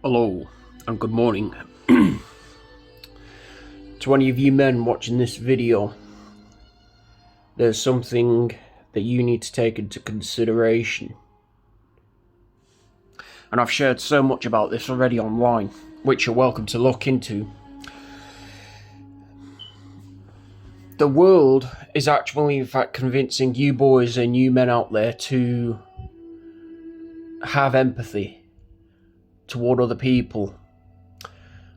Hello and good morning. To any of you men watching this video, there's something that you need to take into consideration. And I've shared so much about this already online, which you're welcome to look into. The world is actually in fact convincing you boys and you men out there to have empathy toward other people.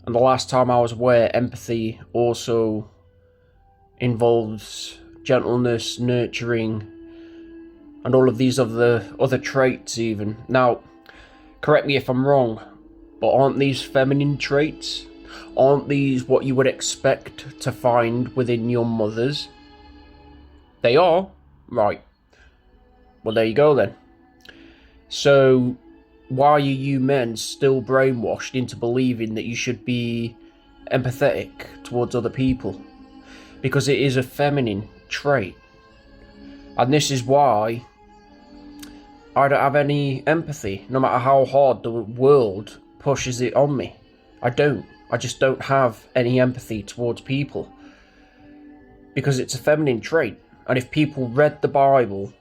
And the last time I was aware, empathy also involves gentleness, nurturing, and all of these other traits even. Now, correct me if I'm wrong, but aren't these feminine traits? Aren't these what you would expect to find within your mothers? They are? Right. Well, there you go then. So, why are you men still brainwashed into believing that you should be empathetic towards other people? Because it is a feminine trait. And this is why I don't have any empathy, no matter how hard the world pushes it on me. I don't. I just don't have any empathy towards people. Because it's a feminine trait. And if people read the Bible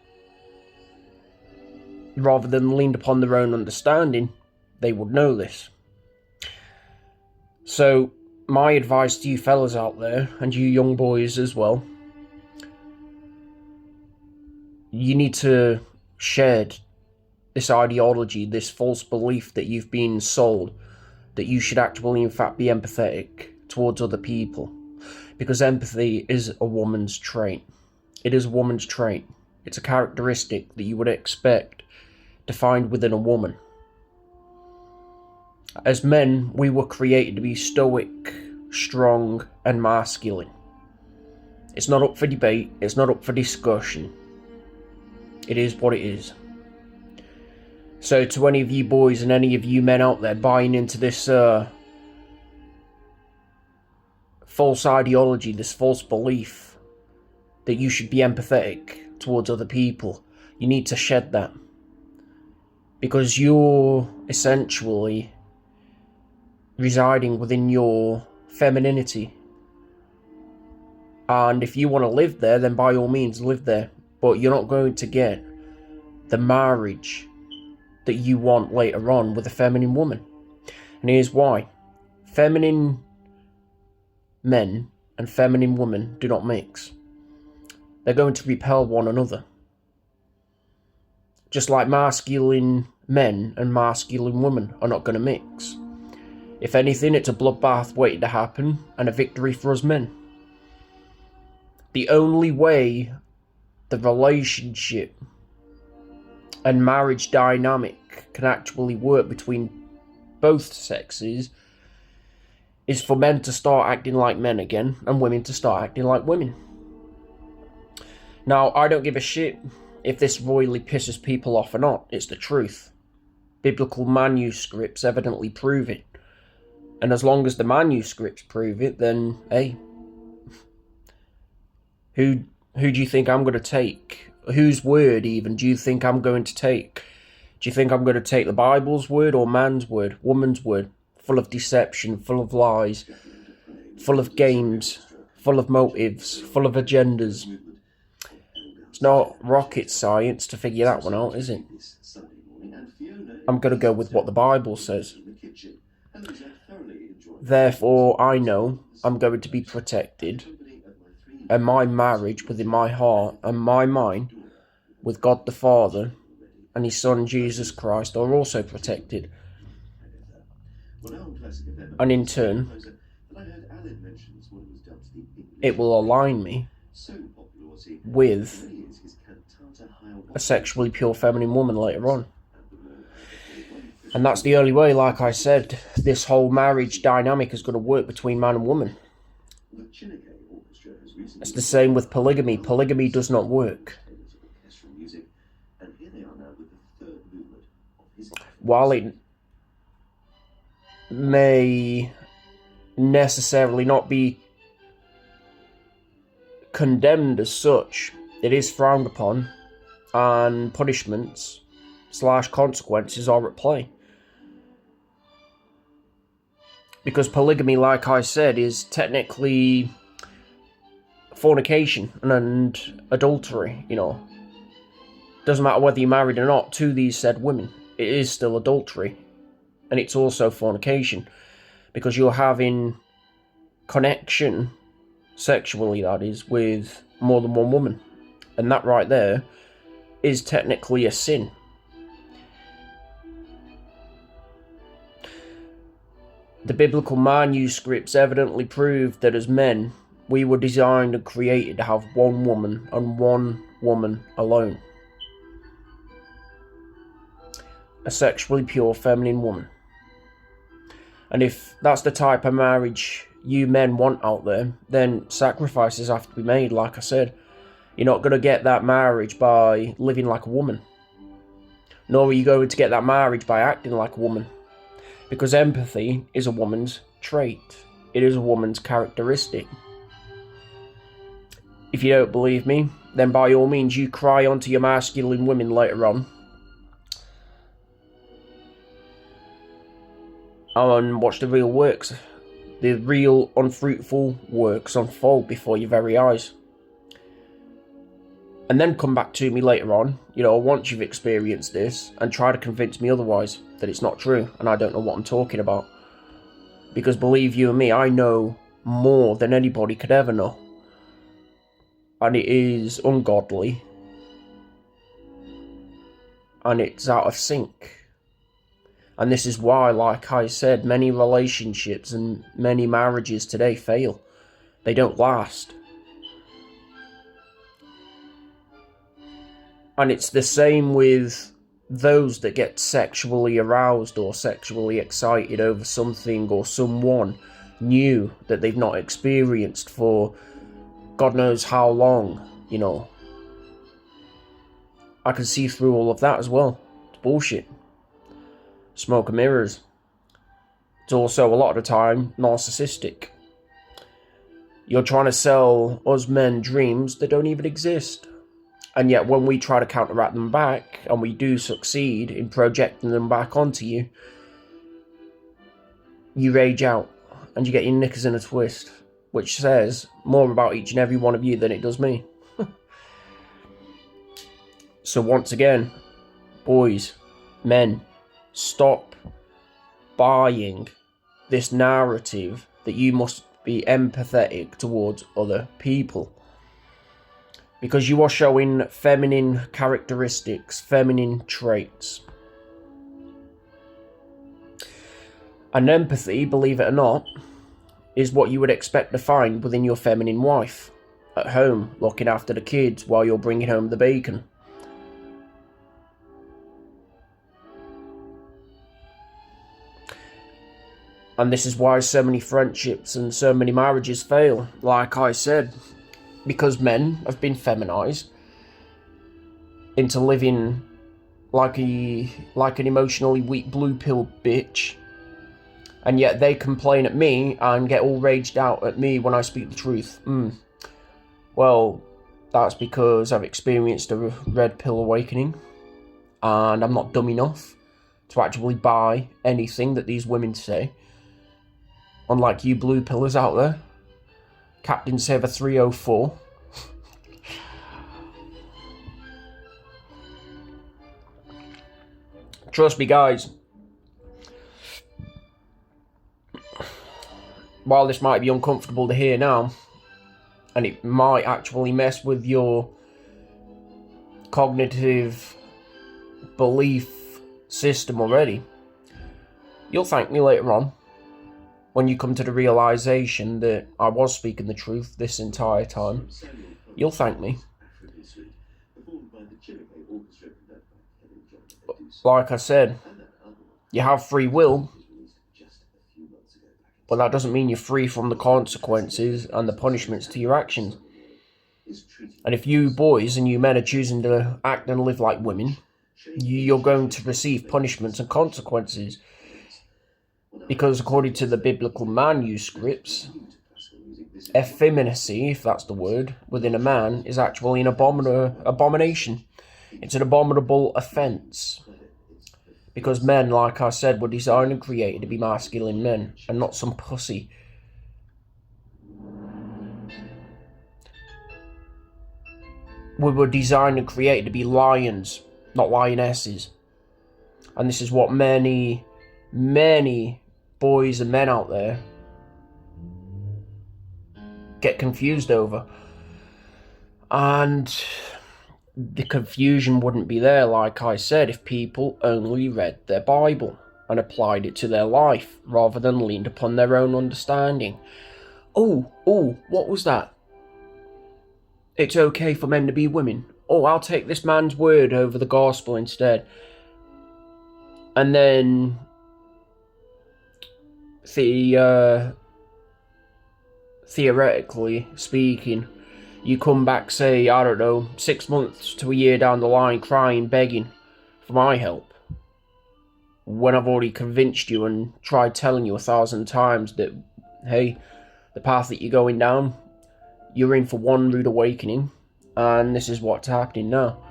rather than leaned upon their own understanding, they would know this. So, my advice to you fellas out there, and you young boys as well, you need to shed this ideology, this false belief that you've been sold, that you should actually in fact be empathetic towards other people. Because empathy is a woman's trait. It is a woman's trait. It's a characteristic that you would expect to find within a woman. As men, we were created to be stoic, strong, and masculine. It's not up for debate, it's not up for discussion. It is what it is. So to any of you boys and any of you men out there buying into this false ideology, this false belief that you should be empathetic towards other people, you need to shed that. Because you're essentially residing within your femininity. And if you want to live there, then by all means live there. But you're not going to get the marriage that you want later on with a feminine woman. And here's why. Feminine men and feminine women do not mix. They're going to repel one another. Just like masculine men and masculine women are not going to mix. If anything, it's a bloodbath waiting to happen and a victory for us men. The only way the relationship and marriage dynamic can actually work between both sexes is for men to start acting like men again and women to start acting like women. Now, I don't give a shit if this royally pisses people off or not. It's the truth. Biblical manuscripts evidently prove it. And as long as the manuscripts prove it, then, hey, who do you think I'm going to take? Whose word even do you think I'm going to take? Do you think I'm going to take the Bible's word or man's word, woman's word? Full of deception, full of lies, full of games, full of motives, full of agendas. It's not rocket science to figure that one out, is it? I'm going to go with what the Bible says. Therefore, I know I'm going to be protected, and my marriage within my heart and my mind with God the Father and His Son Jesus Christ are also protected. And in turn, it will align me with a sexually pure feminine woman later on. And that's the only way, like I said, this whole marriage dynamic is going to work between man and woman. It's the same with polygamy. Polygamy does not work. While it may necessarily not be condemned as such, it is frowned upon, and punishments / consequences are at play. Because polygamy, like I said, is technically fornication and adultery, you know. Doesn't matter whether you're married or not to these said women. It is still adultery. And it's also fornication. Because you're having connection, sexually that is, with more than one woman. And that right there is technically a sin. The biblical manuscripts evidently prove that as men, we were designed and created to have one woman and one woman alone. A sexually pure feminine woman. And if that's the type of marriage you men want out there, then sacrifices have to be made, like I said. You're not going to get that marriage by living like a woman. Nor are you going to get that marriage by acting like a woman. Because empathy is a woman's trait. It is a woman's characteristic. If you don't believe me, then by all means you cry onto your masculine women later on. And watch the real works. The real unfruitful works unfold before your very eyes. And then come back to me later on, you know, once you've experienced this, and try to convince me otherwise, that it's not true, and I don't know what I'm talking about. Because believe you and me, I know more than anybody could ever know. And it is ungodly. And it's out of sync. And this is why, like I said, many relationships and many marriages today fail. They don't last. And it's the same with those that get sexually aroused or sexually excited over something or someone new that they've not experienced for God knows how long, you know. I can see through all of that as well. It's bullshit. Smoke and mirrors. It's also a lot of the time narcissistic. You're trying to sell us men dreams that don't even exist. And yet when we try to counteract them back, and we do succeed in projecting them back onto you, you rage out and you get your knickers in a twist, which says more about each and every one of you than it does me. So once again, boys, men, stop buying this narrative that you must be empathetic towards other people. Because you are showing feminine characteristics, feminine traits. And empathy, believe it or not, is what you would expect to find within your feminine wife. At home, looking after the kids while you're bringing home the bacon. And this is why so many friendships and so many marriages fail, like I said. Because men have been feminized into living like an emotionally weak blue pill bitch. And yet they complain at me and get all raged out at me when I speak the truth. Well, that's because I've experienced a red pill awakening. And I'm not dumb enough to actually buy anything that these women say. Unlike you blue pillers out there. Captain Saver 304. Trust me, guys. While this might be uncomfortable to hear now, and it might actually mess with your cognitive belief system already, you'll thank me later on. When you come to the realization that I was speaking the truth this entire time, you'll thank me. Like I said, you have free will, but that doesn't mean you're free from the consequences and the punishments to your actions. And if you boys and you men are choosing to act and live like women, you're going to receive punishments and consequences. Because according to the biblical manuscripts, effeminacy, if that's the word, within a man is actually an abomination. It's an abominable offence. Because men, like I said, were designed and created to be masculine men, and not some pussy. We were designed and created to be lions, not lionesses. And this is what many, many boys and men out there get confused over. And the confusion wouldn't be there, like I said, if people only read their Bible and applied it to their life rather than leaned upon their own understanding. Oh, what was that? It's okay for men to be women. Oh, I'll take this man's word over the gospel instead. And then theoretically speaking, you come back, say, I don't know, 6 months to a year down the line, crying, begging for my help, when I've already convinced you and tried telling you 1,000 times that, hey, the path that you're going down, you're in for one rude awakening, and this is what's happening now.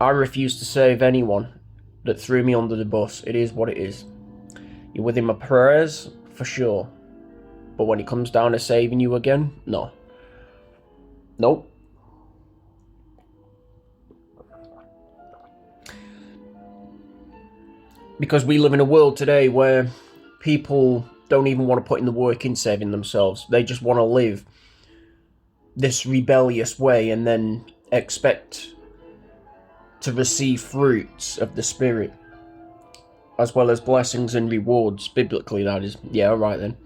I refuse to save anyone that threw me under the bus. It is what it is. You're within my prayers, for sure. But when it comes down to saving you again, no. Nope. Because we live in a world today where people don't even want to put in the work in saving themselves. They just want to live this rebellious way and then expect to receive fruits of the Spirit, as well as blessings and rewards, biblically that is. Yeah, alright then.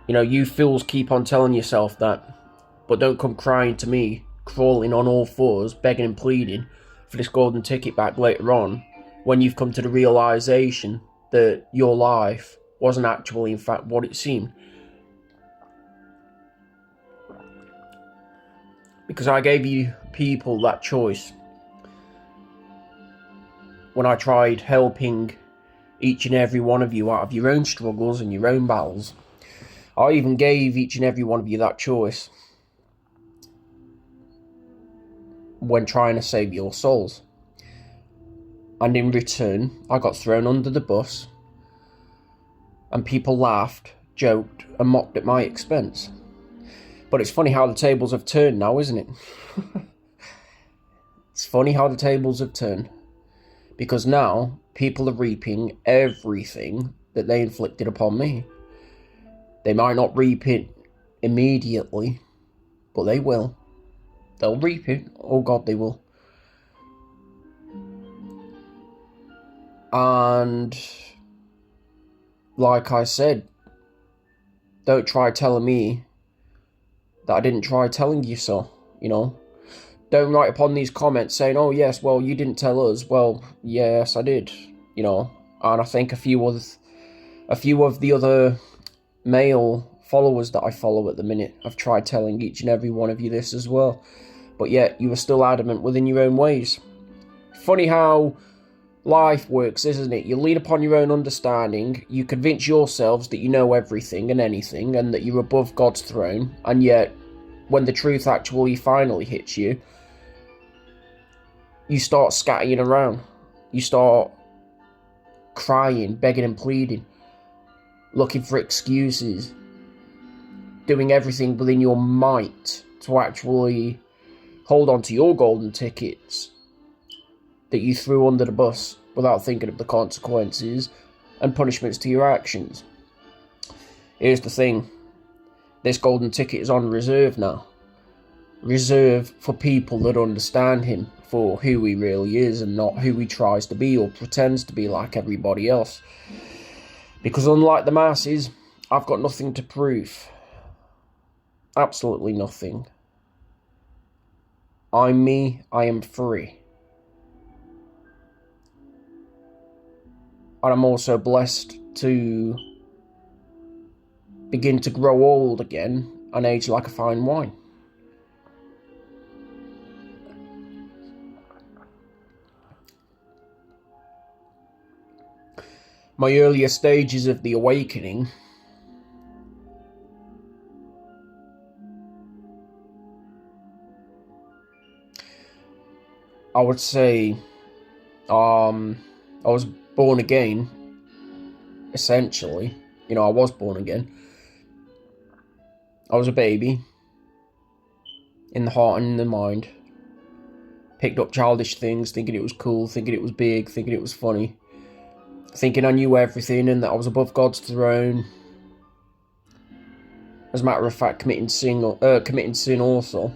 You know, you fools keep on telling yourself that, but don't come crying to me, crawling on all fours, begging and pleading for this golden ticket back later on, when you've come to the realisation that your life wasn't actually in fact what it seemed. Because I gave you people that choice when I tried helping each and every one of you out of your own struggles and your own battles. I even gave each and every one of you that choice when trying to save your souls. And in return, I got thrown under the bus, and people laughed, joked, and mocked at my expense. But it's funny how the tables have turned now, isn't it? It's funny how the tables have turned. Because now, people are reaping everything that they inflicted upon me. They might not reap it immediately, but they will. They'll reap it. Oh God, they will. And like I said, don't try telling me that I didn't try telling you so, you know. Don't write upon these comments saying, oh yes, well, you didn't tell us. Well, yes, I did, you know. And I think a few of the other male followers that I follow at the minute have tried telling each and every one of you this as well. But yet, you are still adamant within your own ways. Funny how life works, isn't it? You lean upon your own understanding, you convince yourselves that you know everything and anything, and that you're above God's throne, and yet, when the truth actually finally hits you, you start scattering around. You start crying, begging and pleading, looking for excuses, doing everything within your might to actually hold on to your golden tickets that you threw under the bus without thinking of the consequences and punishments to your actions. Here's the thing. This golden ticket is on reserve now. Reserved for people that understand him for who he really is and not who he tries to be or pretends to be like everybody else. Because unlike the masses, I've got nothing to prove. Absolutely nothing. I'm me, I am free. And I'm also blessed to begin to grow old again and age like a fine wine. My earlier stages of the awakening I would say I was born again, essentially. I was born again. I was a baby, in the heart and in the mind. Picked up childish things, thinking it was cool, thinking it was big, thinking it was funny. Thinking I knew everything and that I was above God's throne. As a matter of fact, committing sin also.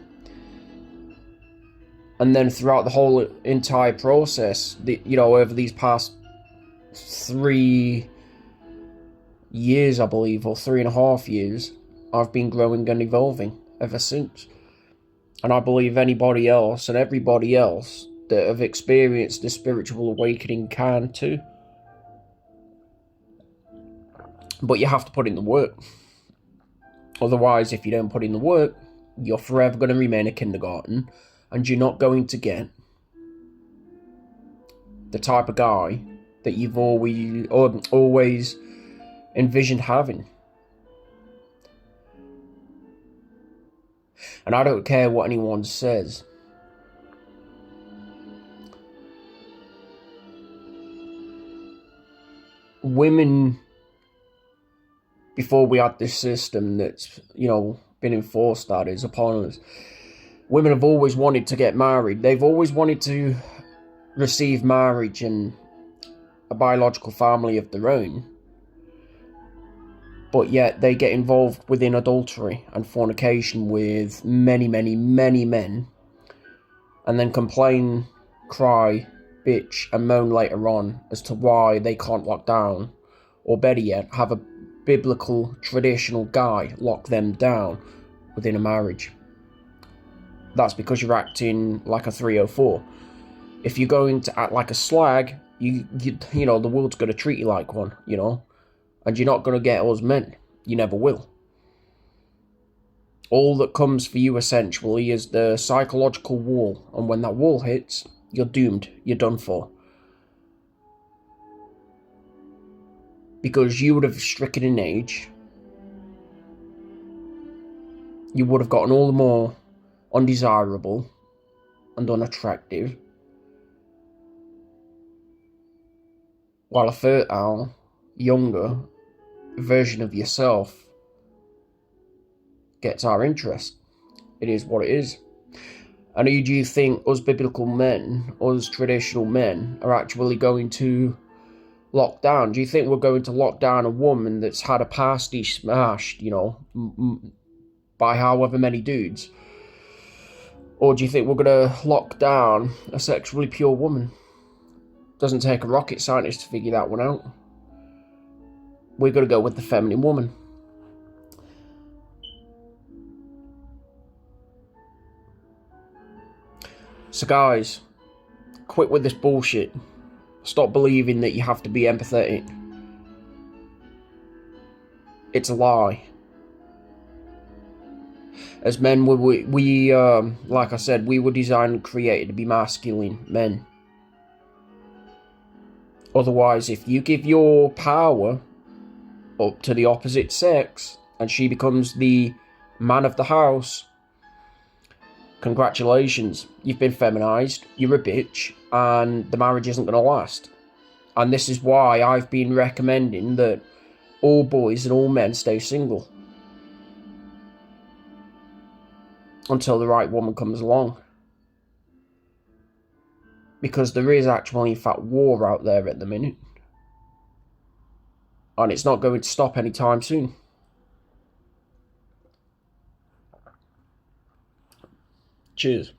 And then throughout the whole entire process, over these past 3 years, I believe, or 3.5 years, I've been growing and evolving ever since. And I believe anybody else and everybody else that have experienced the spiritual awakening can too. But you have to put in the work. Otherwise, if you don't put in the work, you're forever going to remain a kindergarten, and you're not going to get the type of guy that you've always envisioned having. And I don't care what anyone says. Women, before we had this system that's, been enforced, that is, upon us, women have always wanted to get married. They've always wanted to receive marriage and a biological family of their own. But yet they get involved within adultery and fornication with many, many, many men, and then complain, cry, bitch, and moan later on as to why they can't lock down, or better yet, have a biblical, traditional guy lock them down within a marriage. That's because you're acting like a 304. If you're going to act like a slag, the world's going to treat you like one, and you're not going to get us men. You never will. All that comes for you, essentially, is the psychological wall, and when that wall hits, you're doomed. You're done for. Because you would have stricken in age. You would have gotten all the more undesirable and unattractive, while a fertile, younger version of yourself gets our interest. It is what it is. And who do you think us biblical men, us traditional men, are actually going to lock down? Do you think we're going to lock down a woman that's had a pasty smashed, by however many dudes? Or do you think we're going to lock down a sexually pure woman? Doesn't take a rocket scientist to figure that one out. We're going to go with the feminine woman. So guys, quit with this bullshit. Stop believing that you have to be empathetic. It's a lie. As men, we like I said, we were designed and created to be masculine men. Otherwise, if you give your power up to the opposite sex and she becomes the man of the house, congratulations, you've been feminized, you're a bitch, and the marriage isn't going to last. And this is why I've been recommending that all boys and all men stay single until the right woman comes along. Because there is actually, in fact, war out there at the minute. And it's not going to stop anytime soon. Cheers.